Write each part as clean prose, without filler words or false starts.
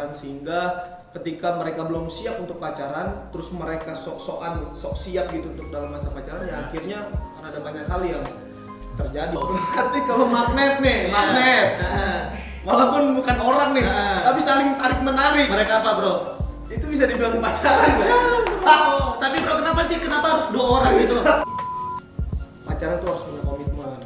pacaran, sehingga ketika mereka belum siap untuk pacaran, terus mereka sok siap gitu untuk dalam masa pacaran, ya akhirnya ada banyak hal yang terjadi. Berarti kalau magnet nih, magnet, walaupun bukan orang nih, tapi saling tarik menarik. Mereka apa bro? Itu bisa dibilang pacaran. Tapi bro, kenapa harus 2 orang gitu? Pacaran tuh harus punya komitmen.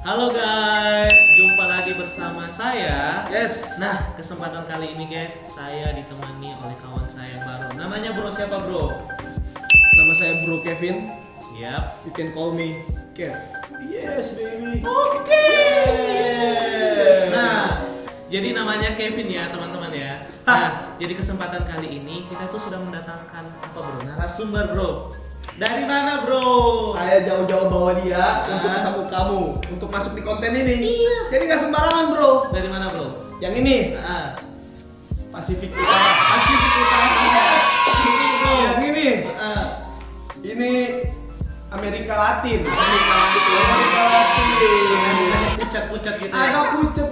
Halo guys, jumpa lagi bersama saya. Yes. Nah, kesempatan kali ini guys, saya ditemani oleh kawan saya yang baru. Namanya bro siapa bro? Nama saya Bro Kevin. Yap. You can call me Kev. Yes, baby. Oke. Yeah. Nah, jadi namanya Kevin ya teman-teman ya. Nah, jadi kesempatan kali ini kita tuh sudah mendatangkan apa bro? Narasumber bro. Dari mana bro? Saya jauh-jauh bawa dia untuk ketemu kamu, untuk masuk di konten ini. Iya. Jadi nggak sembarangan bro. Dari mana bro? Yang ini Pasifik Utara. Pasifik Utara. Yes. Ini bro. Yang ini. Ini Amerika Latin. Amerika Latin. Pucat-pucat gitu. Agak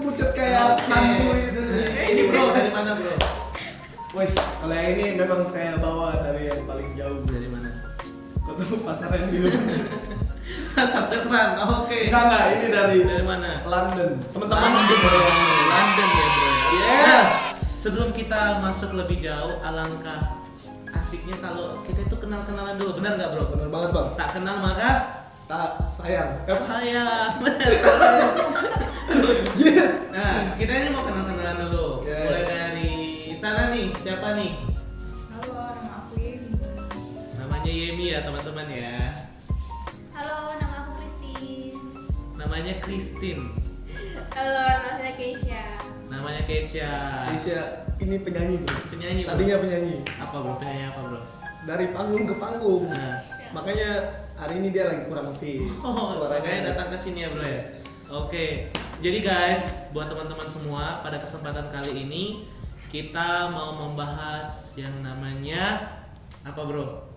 pucet kayak hantu itu. Ini bro, dari mana bro? Wes, kalau yang ini memang saya bawa dari yang paling jauh. Dari mana? Ketemu pasar yang di luar. Pasar Serpong. Oh, oke. Enggak, ini dari mana? London. Teman-teman London. dari London. London ya bro. Yes. Nah, sebelum kita masuk lebih jauh, alangkah asiknya kalau kita itu kenal-kenalan dulu, benar nggak bro? Benar banget bang. Tak kenal maka Tak sayang. sayang. Benar. Yes. Nah, kita ini mau kenal-kenalan dulu. Yes. Mulai dari sana nih, siapa nih? Halo, nama aku Yemi. Namanya Yemi ya teman-teman ya. Halo, nama aku Christine. Namanya Christine. Halo, nama saya Keisha. Namanya Keisha. Keisha ini penyanyi bro. Penyanyi bro. Tadinya penyanyi. Apa bro? Penyanyi apa bro? Dari panggung ke panggung. Nah. Makanya hari ini dia lagi kurang fit. Oh, makanya datang ke sini ya bro ya. Oke. Jadi guys, buat teman-teman semua, pada kesempatan kali ini kita mau membahas yang namanya apa bro?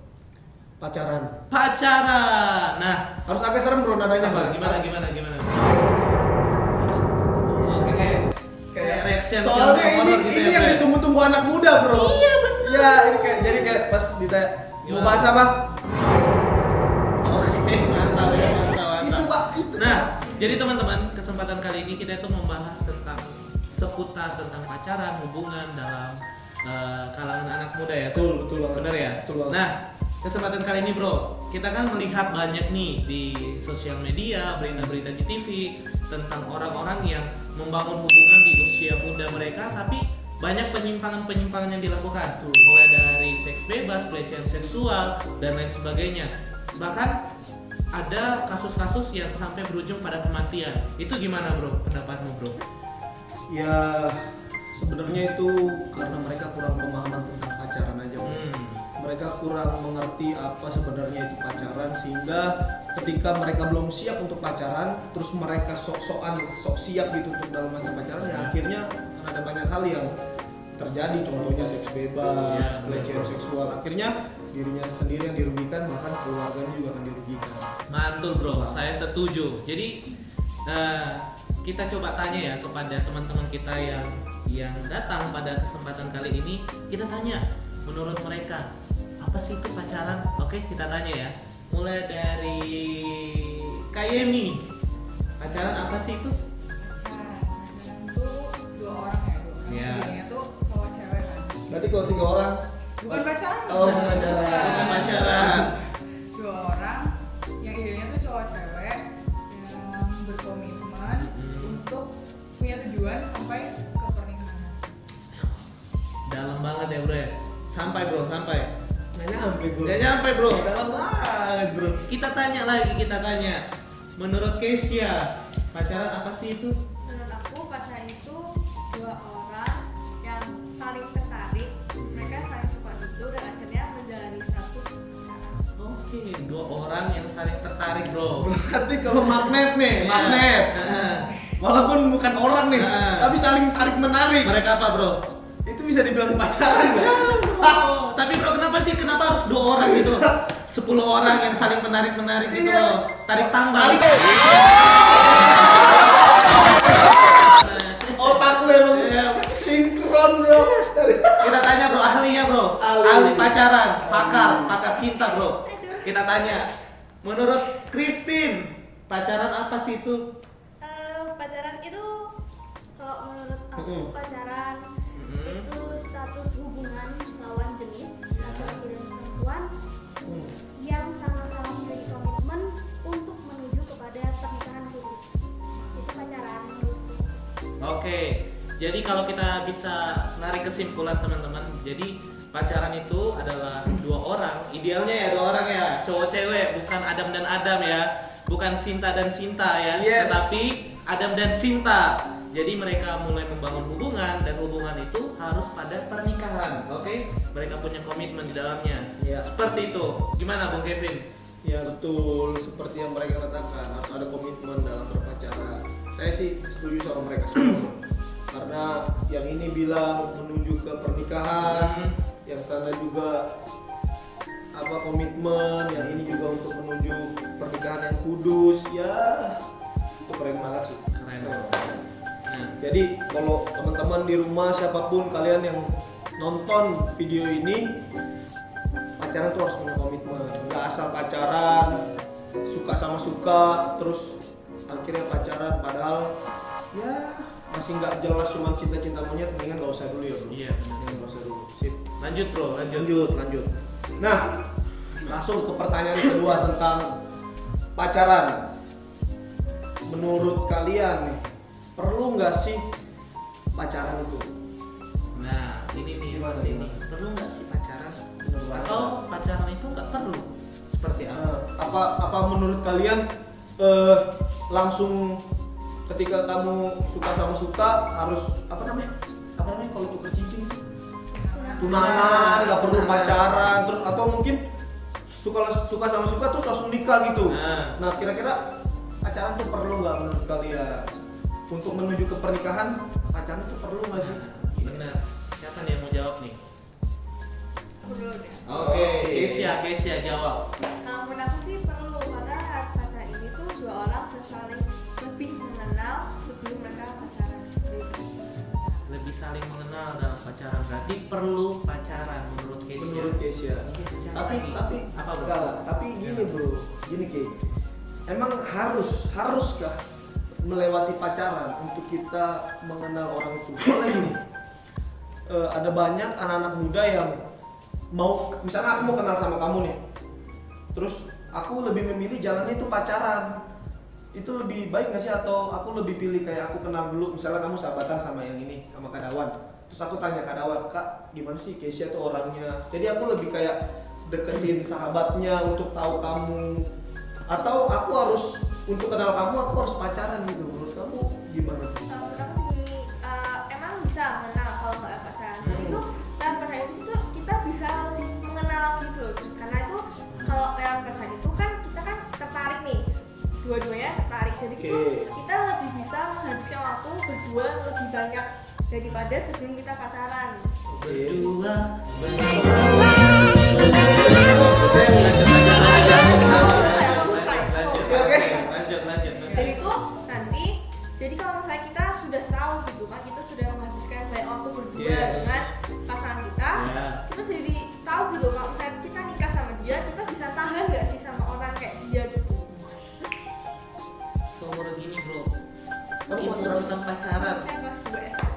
Pacaran. Pacaran. Nah, Harus agak serem bro nadanya apa? bro. Gimana? Oke, kayak reaction Soalnya film horor gitu ini ya, yang Bro? ditunggu-tunggu anak muda bro. Iya, bener. Iya, ini jadi kayak pas ditanya mau Gimana? bahas apa? Oke, mantap ya, mantap. Itu pak, itu. Nah, jadi teman-teman, kesempatan kali ini kita itu membahas tentang seputar tentang pacaran, hubungan dalam kalangan anak muda ya. Betul banget. Bener ya? Betul banget. Nah, kesempatan kali ini bro, kita kan melihat banyak nih di sosial media, berita-berita di TV tentang orang-orang yang membangun hubungan di usia muda mereka, tapi banyak penyimpangan-penyimpangan yang dilakukan, mulai dari seks bebas, pelecehan seksual, dan lain sebagainya. Bahkan ada kasus-kasus yang sampai berujung pada kematian. Itu gimana bro, pendapatmu bro? Ya sebenarnya itu karena mereka kurang pemahaman tentang pacaran aja bro. Mereka kurang mengerti apa sebenarnya itu pacaran, sehingga ketika mereka belum siap untuk pacaran, terus mereka sok siap gitu untuk dalam masa pacaran, ya akhirnya ada banyak hal yang terjadi. Contohnya seks bebas, pelecehan seksual, akhirnya dirinya sendiri yang dirugikan, bahkan keluarganya juga akan dirugikan. Mantul bro, saya setuju. Jadi kita coba tanya ya kepada teman-teman kita yang datang pada kesempatan kali ini. Kita tanya, menurut mereka apa sih itu pacaran? Oke, kita tanya ya. Mulai dari Kak Yemi, pacaran apa sih itu? Pacaran tuh 2 orang ya, 2 orang. Iya. Jadinya tuh cowok cewek kan. Berarti kalau 3 orang, Bukan pacaran. oh bukan pacaran. Bukan pacaran. 2 orang yang idealnya tuh cowok cewek yang berkomitmen untuk punya tujuan sampai ke pernikahan. Dalam banget ya bro ya. Sampai bro, sampai. Nggak nyampe bro. Nggak nyampe bro. Dalam banget bro. Kita tanya lagi, menurut Keisha, pacaran apa sih itu? Menurut aku pacaran itu 2 orang yang saling tertarik orang yang saling tertarik bro. Berarti kalau magnet nih, Iya. magnet. Walaupun bukan orang nih, Nah. tapi saling tarik menarik. Mereka apa bro? Itu bisa dibilang pacaran nggak? Oh, tapi bro kenapa harus 2 orang gitu? 10 orang yang saling menarik gitu Iya. loh. Tarik tambang. Otak lu emang Iya. sinkron bro. Kita tanya bro, ahlinya bro. Ahli. Ahli pacaran, pakar cinta bro. Kita tanya, menurut Christine, pacaran apa sih itu? Pacaran itu kalau menurut aku Mm-mm. pacaran Mm-mm. itu status hubungan lawan jenis laki-laki dan perempuan yang sama-sama memiliki komitmen untuk menuju kepada pernikahan khusus. Itu pacaran menurutku. Oke, jadi kalau kita bisa narik kesimpulan teman-teman, jadi pacaran itu adalah 2 orang, idealnya ya 2 orang ya, cowok cewek, bukan Adam dan Adam ya, bukan Sinta dan Sinta ya, Yes. tetapi Adam dan Sinta. Jadi mereka mulai membangun hubungan dan hubungan itu harus pada pernikahan, oke? Mereka punya komitmen di dalamnya. Iya. Seperti itu. Gimana Bung Kevin? Ya betul, seperti yang mereka katakan harus ada komitmen dalam berpacaran. Saya sih setuju sama mereka semua. Karena yang ini bilang menuju ke pernikahan, yang sana juga apa komitmen, yang ini juga untuk menuju pernikahan yang kudus. Ya, itu keren banget sih. Keren. Nah, Jadi kalau teman-teman di rumah siapapun kalian yang nonton video ini, pacaran tuh harus punya komitmen. Nggak asal pacaran, suka sama suka, terus akhirnya pacaran padahal ya masih nggak jelas, cuma cinta-cinta monyet. Mendingan nggak usah dulu ya bro. iya. Mendingan nggak usah dulu. Sip. Lanjut bro, lanjut. Lanjut. Nah, langsung ke pertanyaan kedua tentang pacaran. Menurut kalian nih, perlu nggak sih pacaran itu? Nah, ini nih, Gimana, ini gimana? perlu nggak sih pacaran? Menurut Atau pacaran itu nggak perlu? Seperti apa? apa menurut kalian langsung ketika kamu suka sama suka harus apa namanya kalau tuker cincin tunangan, nggak perlu pacaran, terus atau mungkin suka sama suka terus langsung nikah gitu. Nah kira-kira pacaran tuh perlu nggak menurut kalian untuk menuju ke pernikahan? Pacaran tuh perlu nggak sih? Benar. Siapa nih yang mau jawab nih? Aku dulu deh. Oke, Oke. Kesia jawab. Menurut aku sih perlu karena pacaran ini tuh 2 orang bisa saling lebih mengenal sebelum mereka pacaran. Lebih saling mengenal dalam pacaran, berarti perlu pacaran menurut Kesia. Menurut Kesia. Iya, siapa Tapi lagi? apa bro? enggak, tapi gini bro, gini Kay. Emang haruskah melewati pacaran untuk kita mengenal orang itu? Soalnya gini, ada banyak anak-anak muda yang mau, misalnya aku mau kenal sama kamu nih, terus aku lebih memilih jalannya itu pacaran. Itu lebih baik nggak sih, atau aku lebih pilih kayak aku kenal dulu, misalnya kamu sahabatan sama yang ini, sama Kadawan, terus aku tanya Kadawan, Kak gimana sih Kesia tuh orangnya, jadi aku lebih kayak deketin sahabatnya untuk tahu kamu, atau aku harus untuk kenal kamu aku harus pacaran gitu. Menurut kamu gimana? Menurut aku sih gini, emang bisa mengenal kalau nggak pacaran. Itu dalam pacaran itu tuh kita bisa lebih mengenal gitu. Karena itu kalau lewat pacaran itu kan kita kan tertarik nih, dua-duanya tertarik. Jadi itu kita lebih bisa menghabiskan waktu berdua lebih banyak daripada sebelum kita pacaran. Berdua. Lanjut. Jadi tuh nanti, jadi kalau misalnya kita sudah tahu gitu kan, kita sudah menghabiskan banyak waktu berdua dengan pasangan kita, kita jadi tahu gitu kalau misalnya kita nikah sama dia, kita bisa tahan nggak sih sama orang kayak dia gitu. Seumur gini bro, Kamu itu pacaran? urusan pacaran. Saya kelas 2 SMA.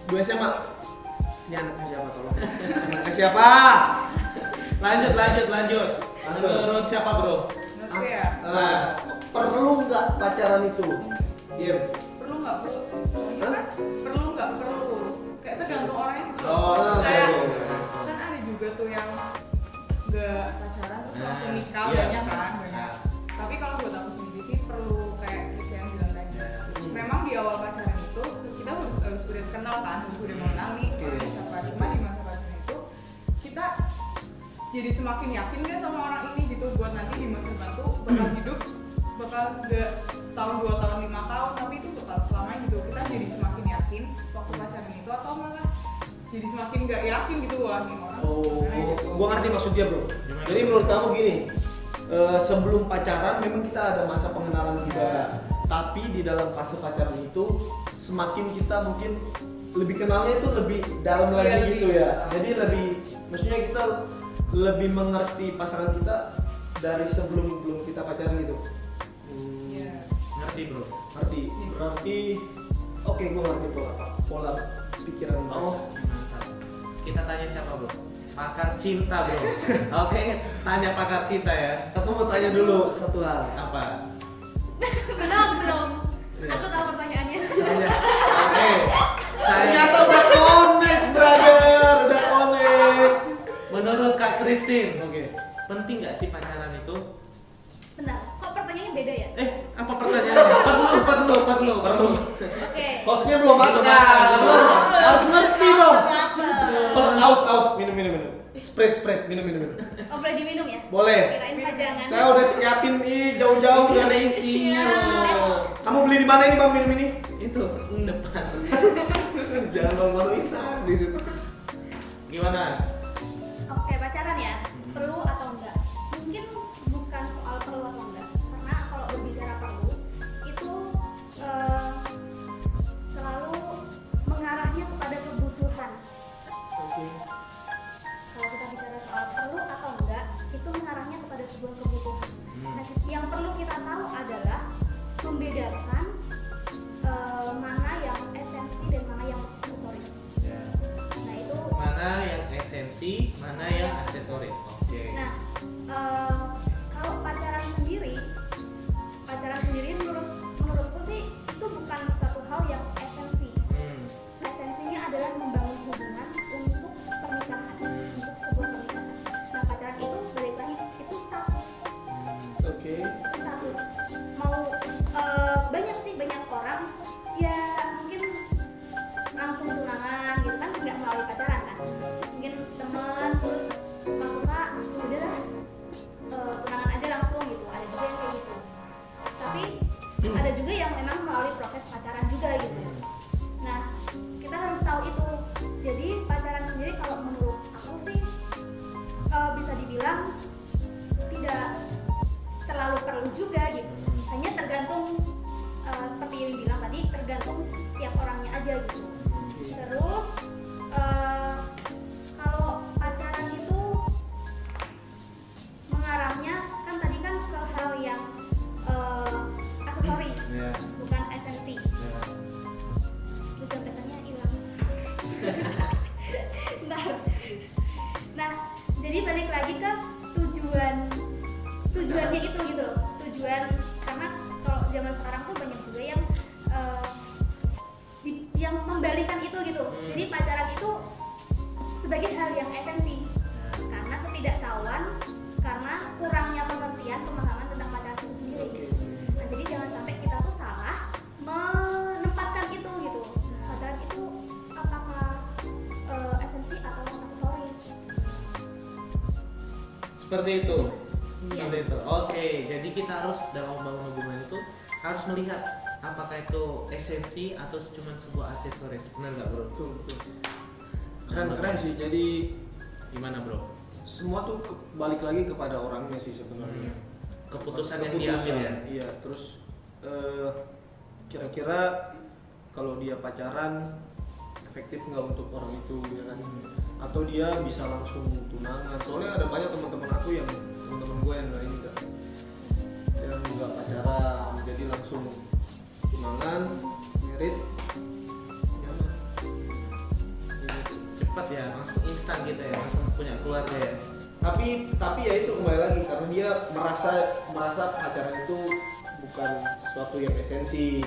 2 SMA. Ini anaknya siapa tolong? Anaknya siapa? Lanjut. Langsung. Menurut siapa bro? Menurut aku ya, Perlu nggak pacaran itu? Iya. perlu nggak perlu? Ini kan perlu nggak perlu? Kayak tergantung orangnya gitu. Oh, Kayak oke. kan ada juga tuh yang nggak pacaran terus langsung nikah, iya. banyak kan banyak. Tapi kalau buat aku sendiri sih perlu kayak Kesia yang bilang tadi. Memang di awal pacaran itu kita harus udah kenal kan, harus udah mengenal nih orangnya siapa. Cuma di masa pacaran itu kita jadi semakin yakin gak sama orang ini, gitu buat nanti di masa depan tuh bakal hidup, bakal gak setahun, 2 tahun, 5 tahun, tapi itu bakal selamanya gitu. Kita jadi semakin yakin waktu pacaran itu, atau malah jadi semakin gak yakin gitu, wah nih orang. Oh, gitu. gua ngerti maksudnya bro. Gimana? Jadi menurut kamu gini, sebelum pacaran memang kita ada masa pengenalan juga, tapi di dalam fase pacaran itu semakin kita mungkin lebih kenalnya itu lebih dalam lagi Iya, gitu lebih ya. dalam. Jadi lebih, maksudnya kita lebih mengerti pasangan kita dari sebelum belum kita pacaran gitu. Iya. Ngerti bro? Ngerti. Berarti oke, gua ngerti pola pikiran. Oh, mantap. Kita tanya siapa bro? Pakar cinta bro. Oke, tanya pakar cinta ya. Aku mau tanya dulu satu hal. Apa? Belum. Iya. Aku tahu pertanyaannya. Saya Oke, saya. ternyata udah connect, brother, udah connect. Menurut Kak Christine, Oke. penting nggak sih pacaran itu? Bentar, kok pertanyaannya beda ya? Apa pertanyaannya? Perlu. Oke. Hostnya belum makan. Harus ngerti dong. Kalau aus, minum. Spread, minum. Oh, boleh diminum ya? Boleh. Kirain pajangan. Saya udah siapin ini jauh-jauh Ini ada dari isinya. Kamu beli di mana ini bang minum ini? Itu depan. Jangan malu-maluin gitu. Gimana? Oke, pacaran ya? Perlu atau enggak? Mungkin bukan soal perlu atau enggak. Karena kalau berbicara perlu, itu selalu mengarahnya kepada kebutuhan. Oke. Kalau kita bicara soal perlu atau enggak, itu mengarahnya kepada sebuah kebutuhan. Nah, yang perlu kita tahu adalah membedakan mana yang esensi dan mana yang aksesoris. Ya. Nah, itu. Mana yang esensi, mana yang aksesoris? Oke. Nah, kalau pacaran sendiri menurutku sih itu bukan satu hal yang esensi. Esensinya adalah membangun hubungan untuk pernikahan, untuk sebuah pernikahan. Nah, pacaran itu balik lagi itu status. Oke. Status. Mau banyak orang ya mungkin langsung tunangan gitu kan, nggak melalui pacaran kan. Mungkin teman terus suka udahlah tunangan aja langsung gitu. Ada juga yang kayak gitu. Tapi ada juga yang memang melalui proses pacaran juga gitu. Nah, kita harus tahu itu. Jadi pacaran sendiri kalau menurut aku sih bisa dibilang tidak terlalu perlu juga gitu. Hanya tergantung seperti yang bilang tadi, tergantung setiap orangnya aja gitu. Terus kalau pacaran itu mengarahnya kan tadi kan ke hal yang aksesori, Ya. bukan esensi. Ya. Kecopetannya hilang. Nah, jadi balik lagi ke tujuannya itu gitu loh. Tujuan, karena kalau zaman sekarang tuh banyak juga yang membalikan itu gitu. Jadi pacaran itu sebagai hal yang esensi karena ketidaktahuan, karena kurangnya pengertian, pemahaman tentang pacaran itu sendiri. Nah, jadi jangan sampai kita tuh salah menempatkan itu gitu. Pacaran itu apakah esensi atau aksesoris? Seperti itu. Iya. Seperti itu. Oke, jadi kita harus dalam membangun hubungan itu harus melihat apakah itu esensi atau cuma sebuah aksesoris. Benar nggak bro? Betul. Keren sih. Jadi Gimana bro? semua tuh balik lagi kepada orangnya sih sebenarnya. Keputusan yang diambil ya. Iya, terus kira-kira kalau dia pacaran efektif nggak untuk orang itu ya kan? Atau dia bisa langsung tunangan? Soalnya ada banyak teman-teman gue yang nggak pacaran, jadi langsung tunangan, merit, gimana? Cepat ya, langsung instan gitu ya, langsung punya keluarga ya. Tapi ya itu kembali lagi karena dia merasa pacaran itu bukan sesuatu yang esensi,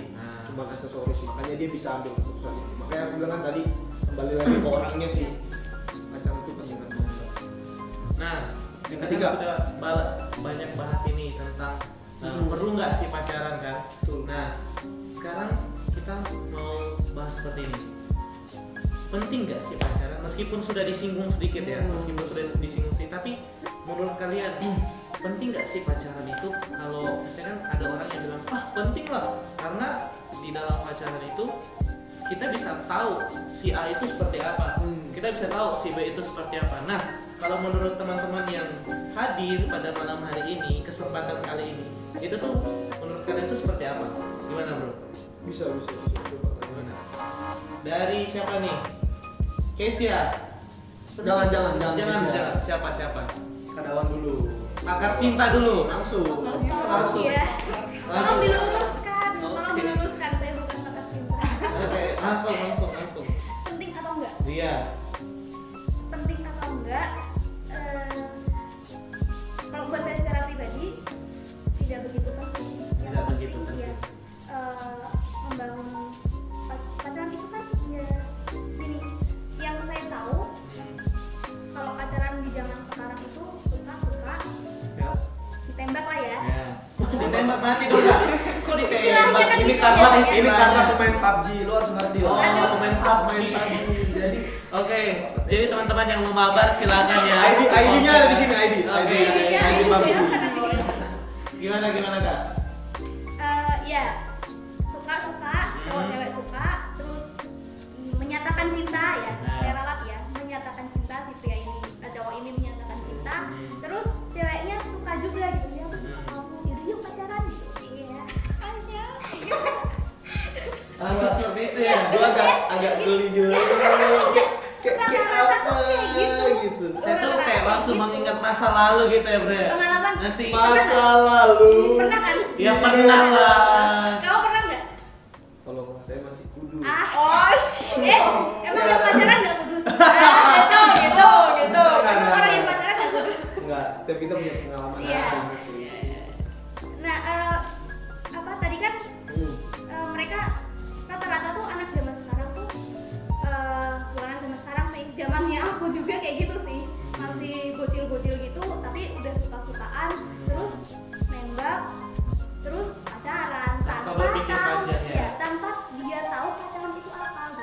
cuma aksesoris, makanya dia bisa ambil keputusan itu. Makanya aku bilang kan tadi kembali lagi ke orangnya sih, pacaran itu penting atau enggak. Nah, kita kan Ketiga. sudah banyak bahas ini tentang perlu nggak sih pacaran kan? Betul. Nah, sekarang kita mau bahas seperti ini. Penting nggak sih pacaran? Meskipun sudah disinggung sedikit ya, meskipun sudah disinggung sedikit, tapi menurut kalian penting nggak sih pacaran itu? Kalau misalkan ada orang yang bilang penting lah, karena di dalam pacaran itu kita bisa tahu si A itu seperti apa, kita bisa tahu si B itu seperti apa. Nah, kalau menurut teman-teman yang hadir pada malam hari ini, kesempatan kali ini, itu tuh menurut kalian itu seperti apa? Gimana bro? Bisa coba. Gimana? Dari siapa nih? Kesia. Jangan. Siapa? Kadawan dulu. Pakar cinta dulu. Langsung. Langsung. Iya. Langsung. Tolong diluruskan. Tolong Oke. diluruskan. Saya bukan pakar cinta. Oke, langsung. Penting atau enggak? Iya. Penting atau enggak? Kalau buat saya secara pribadi tidak begitu penting. Yang Tidak begitu penting penting. ya membangun pacaran itu kan ya gini. Yang saya tahu kalau pacaran di zaman sekarang itu suka Ya. ditembak lah ya. Ya. Ditembak mati dong Kak. Kok ditembak? Istilahnya kan Ini gitu karena ya. ini karena pemain PUBG, lo harus ngerti Oh, lah. pemain PUBG. Jadi Oke, jadi teman-teman yang mau mabar silakan ya. ID-nya ada di sini, ID Oke. ID PUBG. Gimana Kak? Ya suka kalau cewek suka terus menyatakan cinta ya, Nah. saya ralat ya, menyatakan cinta si pria ini, cowok ini menyatakan cinta, terus ceweknya suka juga gitu ya, aku suka kamu, yaudah yuk pacaran gitu, iya, aja. Langsung seperti itu ya. Gue agak geli gitu. Kayak apa gitu. Saya tuh kayak langsung mengingat masa lalu gitu ya, Bre. Pengalaman? Ngasih. Masa lalu. Pernah kan? Ya pernah lah. Kamu pernah nggak? Kalau saya masih kudu. Emang yang pacaran nggak kudus? gitu. Emang orang yang pacaran nggak kudus? Enggak, setiap kita punya pengalaman Iya. masing-masing. Nah, apa tadi kan mereka rata-rata tuh anak zaman sekarang tuh bukan anak zaman sekarang sih, zamannya aku juga kayak gitu sih, masih bocil-bocil gitu tapi udah suka-sukaan terus nembak terus pacaran Tanpa berpikir panjang ya. tanpa dia tahu pacaran itu apa gitu.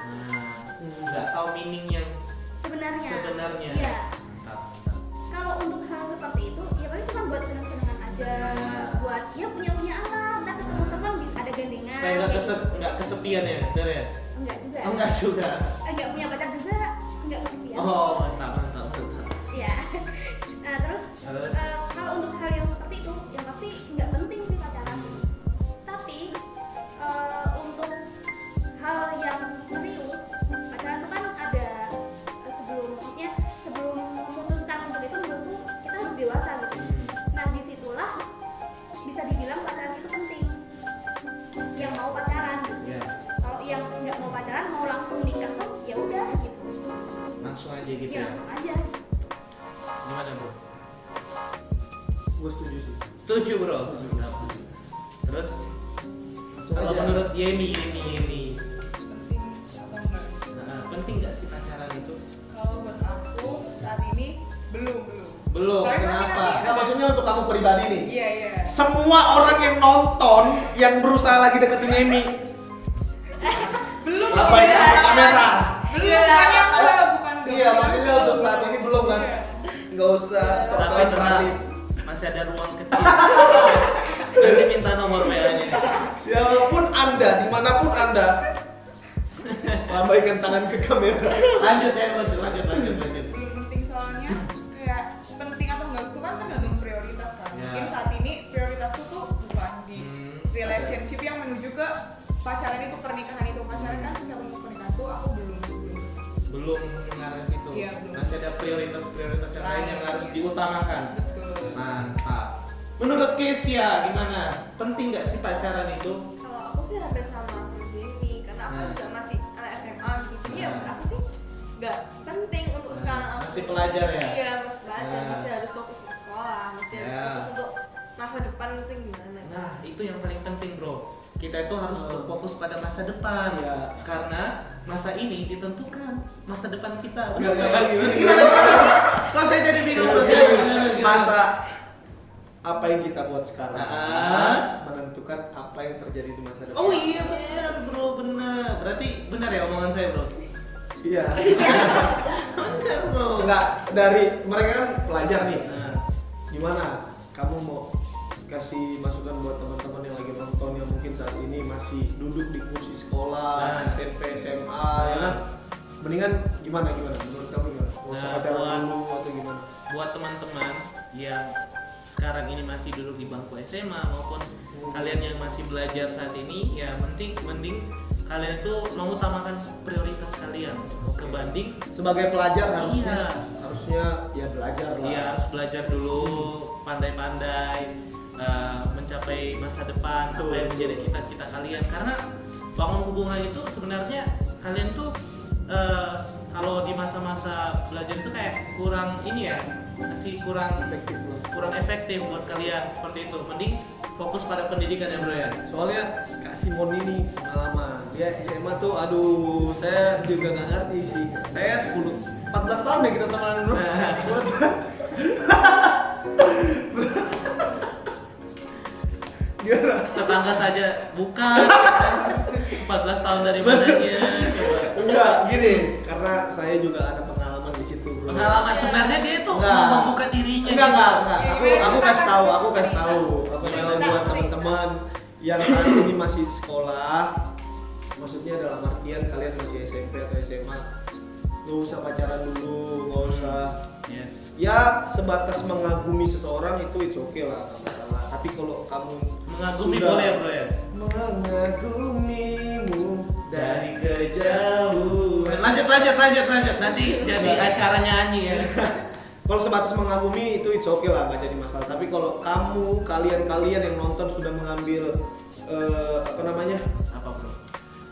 Nggak tahu meaningnya Sebenarnya sebenarnya. kalau untuk hal seperti itu ya paling cuma buat senang-senangan aja, buat ya punya anak, ntar ketemu teman ada gandengan Kayak nggak kesepian ya, bener ya? enggak juga Oh enggak juga. enggak punya pacar juga enggak kesepian. Oh mantap. Ya. Nah terus kalau untuk hal yang seperti itu yang pasti nggak penting sih pacaran. Tapi untuk hal yang serius pacaran itu kan ada sebelum memutuskan untuk itu menurutku kita harus dewasa gitu. Nah disitulah bisa dibilang pacaran itu penting. Yang mau pacaran gitu. Ya, Kalau yang nggak mau pacaran mau langsung nikah tuh ya udah gitu. langsung aja gitu Ya ya. langsung aja. Gimana bro? Gue setuju sih. Setuju bro. Terus Langsung kalau aja. menurut Yemi. Penting atau enggak? Penting nggak sih pacaran itu? Kalau buat aku saat ini belum. Belum. Tapi Kenapa? masih Nah, maksudnya untuk kamu pribadi nih. Iya. Semua orang yang nonton yang berusaha lagi deketin Emi. Belum. Ngapain Iya. sama kamera? Belum. Bukannya enggak, bukan. Iya, maksudnya untuk saat ini belum kan. Iya. Nggak usah Tapi sok-sokan tenang, berani. masih ada ruang kecil. Nanti minta nomor WA-nya. Siapapun Anda, dimanapun Anda, lambaikan tangan ke kamera. Lanjut ya, lanjut. Belum penting soalnya kayak penting atau enggak itu kan tergantung prioritas kan. Ya. Mungkin saat ini prioritasku tuh bukan di relationship yang menuju ke pacaran itu, pernikahan itu. Pacaran kan siapa mau pernikahan tuh aku Belum mengarah ke situ. Iya, belum. Masih ada prioritas yang lain yang harus diutamakan. betul. Mantap. Menurut Kesia gimana? Penting nggak sih pacaran itu? Kalau aku sih hampir sama seperti ini karena aku Nah. juga masih anak SMA gitu. Iya, Nah. aku sih nggak penting untuk sekarang aku. Masih pelajar ya? Iya, masih belajar, Nah. masih harus fokus ke sekolah, masih harus Ya. fokus untuk masa depan itu gimana. Nah, itu yang paling penting, Bro. Kita itu harus fokus pada masa depan. Iya. Karena masa ini ditentukan masa depan kita. Nggak, Benar nggak, nggak? gimana? Kok saya jadi bingung, Bro? Masa apa yang kita buat sekarang Ah. menentukan apa yang terjadi di masa depan. Oh iya benar, Bro, benar. Berarti benar ya omongan saya, Bro? Iya. Benar, Bro. Enggak, dari mereka kan pelajar nih. Nah, gimana? Kamu mau kasih masukan buat teman-teman yang lagi nonton yang mungkin saat ini masih duduk di kursi sekolah, SMP, SMA, ya kan? Mendingan gimana menurut kamu gimana? Mau usah pacaran dulu atau gimana? Buat teman-teman yang sekarang ini masih duduk di bangku SMA maupun kalian yang masih belajar saat ini, ya mending kalian itu mengutamakan prioritas kalian kebanding Sebagai pelajar Iya. harusnya ya belajar lah. Iya, harus belajar dulu, pandai-pandai mencapai masa depan, apa yang menjadi cita-cita kalian. Karena bangun hubungan itu sebenarnya kalian tuh kalau di masa-masa belajar itu kayak kurang ini ya, masih kurang efektif buat kalian seperti itu. Mending fokus pada pendidikan ya bro ya. Soalnya Kak Simon ini pengalaman, dia SMA tuh aduh saya juga nggak ngerti sih. Saya 14 tahun ya kita temenan bro. Gimana? Tetangga saja bukan 14 tahun dari mananya coba. Enggak, gini, karena saya juga ada pengalaman di situ bro. Pengalaman sebenarnya dia tuh Enggak. mau membuka dirinya. Enggak. Iya, Aku kasih tahu buat Cerita. teman-teman yang saat ini masih sekolah. Maksudnya dalam artian kalian masih SMP atau SMA, nggak usah pacaran dulu, nggak usah. Yes. Ya sebatas mengagumi seseorang itu it's okay lah, nggak masalah. Tapi kalau kamu Mengagumi sudah boleh bro ya. mengagumimu dari kejauhan. Lanjut. Nanti jadi acara nyanyi ya. Kalau sebatas mengagumi itu it's okay lah, nggak jadi masalah. Tapi kalau kalian yang nonton sudah mengambil Apa bro?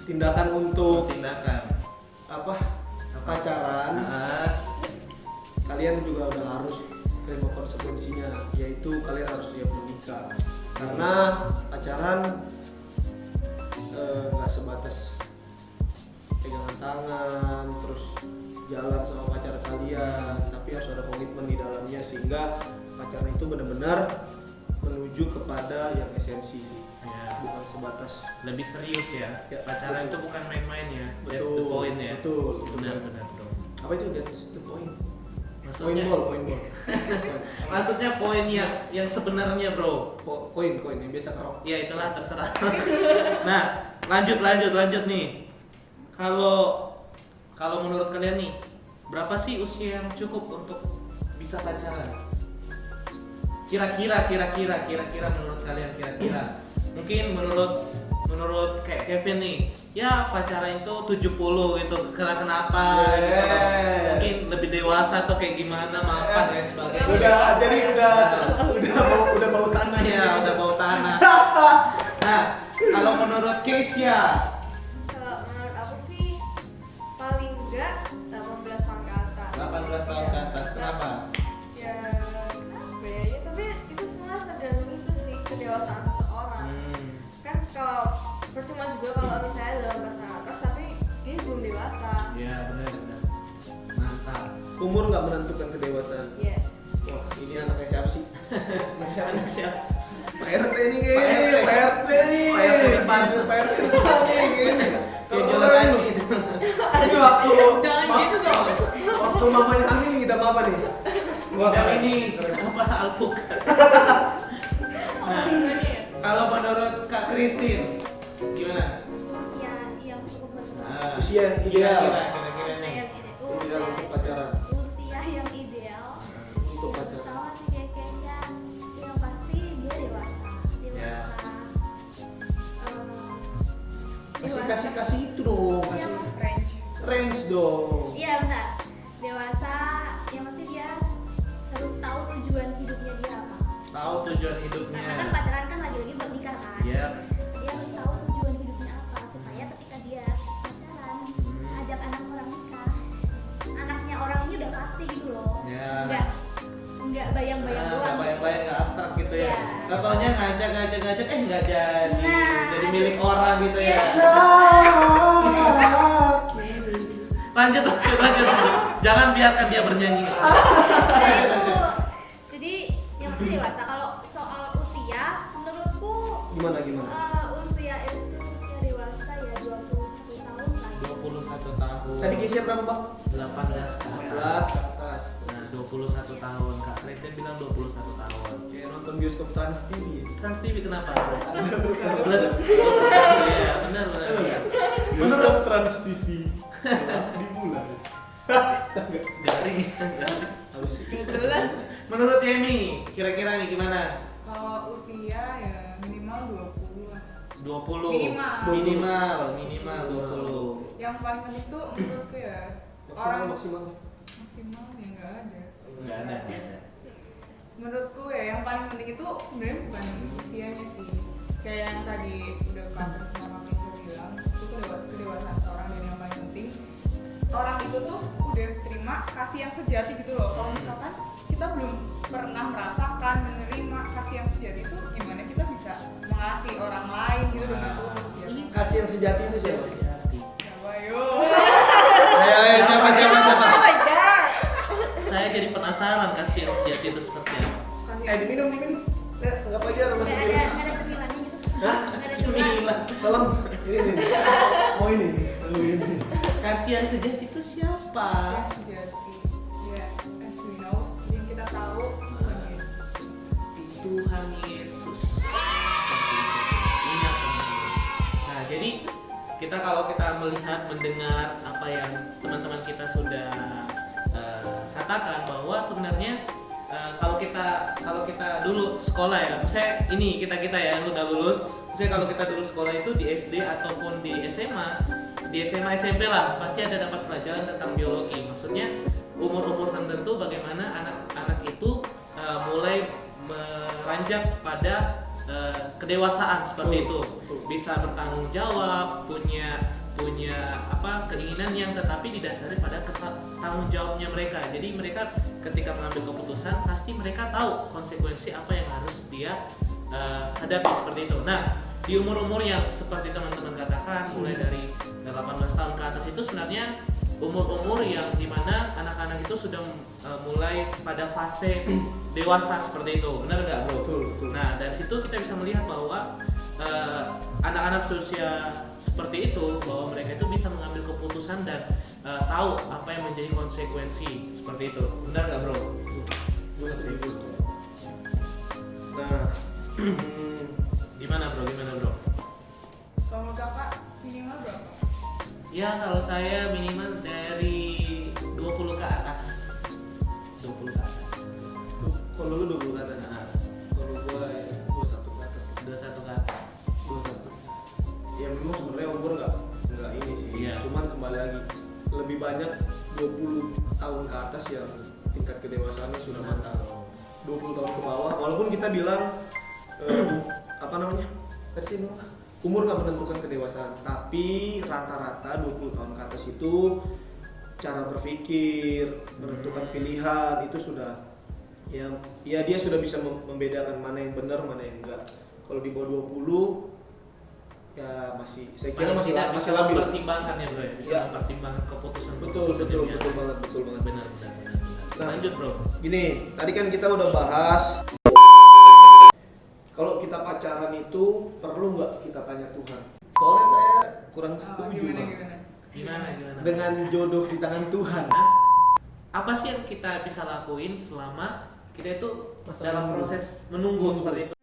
tindakan untuk Tindakan. pacaran, kalian juga udah harus terima konsekuensinya, yaitu kalian harus siap menikah. Karena pacaran nggak sebatas pegangan tangan terus jalan sama pacar kalian, tapi harus ada komitmen di dalamnya sehingga pacaran itu benar-benar menuju kepada yang esensi sih, Ya, bukan sebatas lebih serius ya. Ya, Pacaran betul. itu bukan main-main ya. That's the point ya. Betul. Benar bro. Apa itu that's the point? Maksudnya Point ball. maksudnya poin yang sebenarnya bro. Koin yang biasa kerok. Ya itulah terserah. Nah, lanjut nih. Kalau menurut kalian nih, berapa sih usia yang cukup untuk bisa pacaran? Kira-kira menurut kalian kira-kira. Mungkin menurut kayak Kevin nih, ya pacaran itu 70 gitu. Kenapa? Gitu. Mungkin lebih dewasa atau kayak gimana, maafkan dan sebagainya. Udah bau tanah Ya, udah bau tanah. Nah, kalau menurut Keisha, Kalau menurut aku sih paling enggak 18 tahun ke atas. 18 tahun ke atas. Kenapa? Ya kenapa ya? Tapi itu semua tergantung itu sih kedewasaan seseorang. Kan kalau percuma juga kalau misalnya 18 tahun ke atas tapi dia belum dewasa. Ya, benar. Mantap. Umur nggak menentukan kedewasaan. Yes. Wah, ini anaknya siapa sih? Anak siapa? Pak RT nih kayaknya, Pak RT nih. Pak RT depan. Pak RT depan nih kayaknya. Kayak jualan aci itu. Ini waktu Jangan gitu dong. waktu mamanya hamil nih kita apa nih? Yang ini apa alpuk. Nah, kalau menurut Kak Christine gimana? Usia yang cukup betul. Usia yang ideal. Kira-kira nih. Ideal untuk pacaran. Usia yang ideal. Untuk pacaran. Sama sih kayak Keisha, yang pasti dia dewasa. Ya. Kasih itu dong, Iya, kasih range dong. Iya benar. Dewasa, yang pasti dia harus tahu tujuan hidupnya dia apa. Tahu tujuan hidupnya. Karena kan pacaran kan lagi-lagi buat nikah kan. Ya. Dia harus tahu tujuan hidupnya apa supaya ketika dia pacaran, ajak anak orang nikah, anaknya orang ini udah pasti gitu loh. Ya. Enggak bayang-bayang Nggak doang. bayang-bayang, nggak abstrak gitu ya. Ya. Contohnya ngajak nggak jadi. Nah, Jadi milik orang gitu ya. Lanjut. Jangan biarkan dia bernyanyi. Nah, itu. Jadi yang pasti dewasa. Kalau soal usia, menurutku Gimana? usia itu usia dewasa ya 21 tahun lah. 21 tahun. Tadi Keisha berapa, Bang? 18 ke 18 atas. ke atas. Nah, 21 21 tahun. Kak Presiden bilang 21 tahun. Kayak nonton bioskop Trans TV. Trans TV kenapa? Plus. Iya, benar. Bioskop Trans TV. Di bulan. Garing. Harus sih. Nggak jelas. Menurut Yemi, kira-kira nih gimana? Kalau usia ya minimal 20 lah. 20. Minimal. Minimal 20. Yang paling penting tuh menurutku ya Maksimal. maksimal ya nggak ada. Enggak ada. Menurutku ya yang paling penting itu sebenarnya bukan usianya sih, kayak yang tadi udah Kak sama Mami bilang itu kedewasaan seorang, dan yang paling penting orang itu tuh udah terima kasih yang sejati gitu loh. Kalau misalkan kita belum pernah merasakan menerima kasih yang sejati itu, gimana kita bisa mengasihi orang lain gitu dengan tulus ya. Kasih yang sejati itu siapa? Ya bayo. Ayo siapa? Oh my god. Saya jadi penasaran kasih yang sejati itu seperti apa. Diminum. Anggap aja rumah Nggak sendiri. ada cemilannya gitu. Hah? Nggak ada cemilan. Cemilan. Tolong. Ini. Mau ini. Lalu ini. Kasih yang sejati itu siapa? Yang sejati ya, as we know, yang kita tahu Tuhan Yesus pasti. Tuhan Yesus. Seperti itu. Ingat teman-teman. Nah, jadi kalau kita melihat, mendengar apa yang teman-teman kita sudah katakan, bahwa sebenarnya kalau kita dulu sekolah ya, misalnya ini kita yang udah lulus, misalnya kalau kita dulu sekolah itu di SD ataupun di SMA SMP lah, pasti ada dapat pelajaran tentang biologi. Maksudnya umur tertentu bagaimana anak-anak itu mulai meranjak pada kedewasaan seperti itu, bisa bertanggung jawab, punya keinginan yang tetapi didasari pada tanggung jawabnya mereka. Jadi mereka ketika mengambil keputusan pasti mereka tahu konsekuensi apa yang harus dia hadapi seperti itu. Nah, di umur-umur yang seperti teman-teman katakan, mulai dari 18 tahun ke atas itu sebenarnya umur-umur yang dimana anak-anak itu sudah mulai pada fase dewasa seperti itu. Benar nggak, bro? Betul. Nah, dari situ kita bisa melihat bahwa anak-anak seusia seperti itu, bahwa mereka itu bisa mengambil keputusan dan tahu apa yang menjadi konsekuensi seperti itu. Benar nggak, bro? Nah, Gimana bro? Kalau menurut kakak minimal berapa? Ya, kalau saya minimal dari 20 ke atas. 20 ke atas. kalau lu 20 ke atas. Nah, Kalau gua ya 21 ke atas. 21 ke atas. 21. Ya memang sebenarnya umur nggak ini sih. Iya. Cuman kembali lagi lebih banyak 20 tahun ke atas yang tingkat kedewasaannya sudah matang. 20 tahun ke bawah, walaupun kita bilang apa namanya? Versi umur nggak menentukan kedewasaan, tapi rata-rata 20 tahun ke atas itu cara berpikir, menentukan pilihan itu sudah ya dia sudah bisa membedakan mana yang benar, mana yang enggak. Kalau di bawah 20 ya saya kira Paling tidak masih bisa labil. mempertimbangkan ya bro, bisa Ya. mempertimbangkan keputusan Betul banget. Benar. Nah, Lanjut bro. Gini, tadi kan kita udah bahas kalau kita pacaran itu perlu nggak kita tanya Tuhan. Soalnya saya kurang setuju Bang. Gimana? Dengan jodoh di tangan Tuhan. Apa sih yang kita bisa lakuin selama kita itu Masa dalam menunggu. proses menunggu seperti itu?